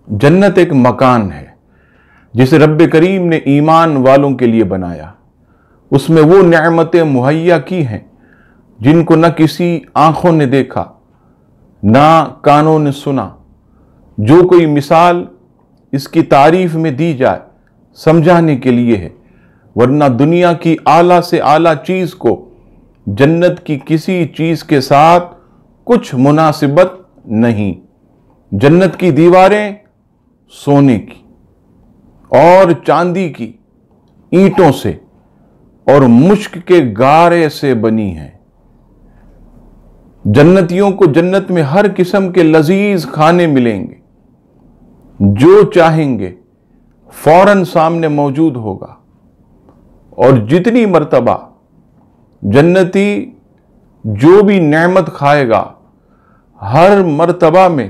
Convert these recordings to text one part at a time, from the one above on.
جنت ایک مکان ہے جسے رب کریم نے ایمان والوں کے لیے بنایا۔ اس میں وہ نعمتیں مہیا کی ہیں جن کو نہ کسی آنکھوں نے دیکھا نہ کانوں نے سنا۔ جو کوئی مثال اس کی تعریف میں دی جائے سمجھانے کے لیے ہے، ورنہ دنیا کی اعلیٰ سے اعلیٰ چیز کو جنت کی کسی چیز کے ساتھ کچھ مناسبت نہیں۔ جنت کی دیواریں سونے کی اور چاندی کی اینٹوں سے اور مشک کے گارے سے بنی ہیں۔ جنتیوں کو جنت میں ہر قسم کے لذیذ کھانے ملیں گے، جو چاہیں گے فوراً سامنے موجود ہوگا، اور جتنی مرتبہ جنتی جو بھی نعمت کھائے گا ہر مرتبہ میں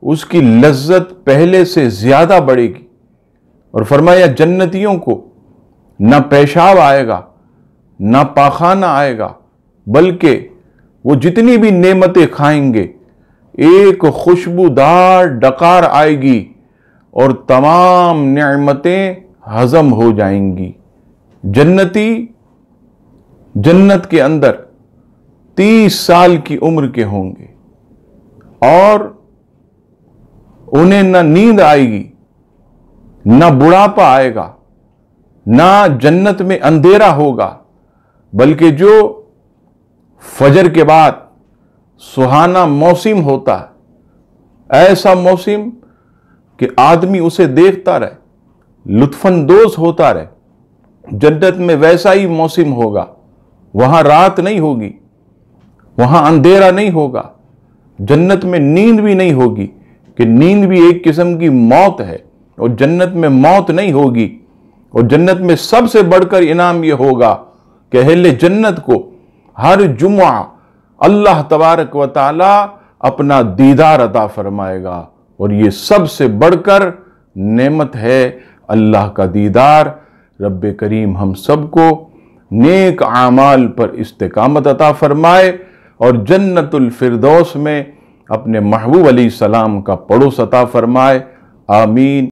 اس کی لذت پہلے سے زیادہ بڑھے گی۔ اور فرمایا جنتیوں کو نہ پیشاب آئے گا نہ پاخانہ آئے گا، بلکہ وہ جتنی بھی نعمتیں کھائیں گے ایک خوشبودار ڈکار آئے گی اور تمام نعمتیں ہضم ہو جائیں گی۔ جنتی جنت کے اندر 30 سال کی عمر کے ہوں گے اور انہیں نہ نیند آئے گی نہ بڑھاپا آئے گا، نہ جنت میں اندھیرا ہوگا، بلکہ جو فجر کے بعد سہانا موسم ہوتا ہے، ایسا موسم کہ آدمی اسے دیکھتا رہے، لطف اندوز ہوتا رہے، جنت میں ویسا ہی موسم ہوگا۔ وہاں رات نہیں ہوگی، وہاں اندھیرا نہیں ہوگا، جنت میں نیند بھی نہیں ہوگی کہ نیند بھی ایک قسم کی موت ہے، اور جنت میں موت نہیں ہوگی۔ اور جنت میں سب سے بڑھ کر انعام یہ ہوگا کہ اہل جنت کو ہر جمعہ اللہ تبارک و تعالی اپنا دیدار عطا فرمائے گا، اور یہ سب سے بڑھ کر نعمت ہے اللہ کا دیدار۔ رب کریم ہم سب کو نیک اعمال پر استقامت عطا فرمائے اور جنت الفردوس میں اپنے محبوب علیہ السلام کا پڑوس عطا فرمائے، آمین۔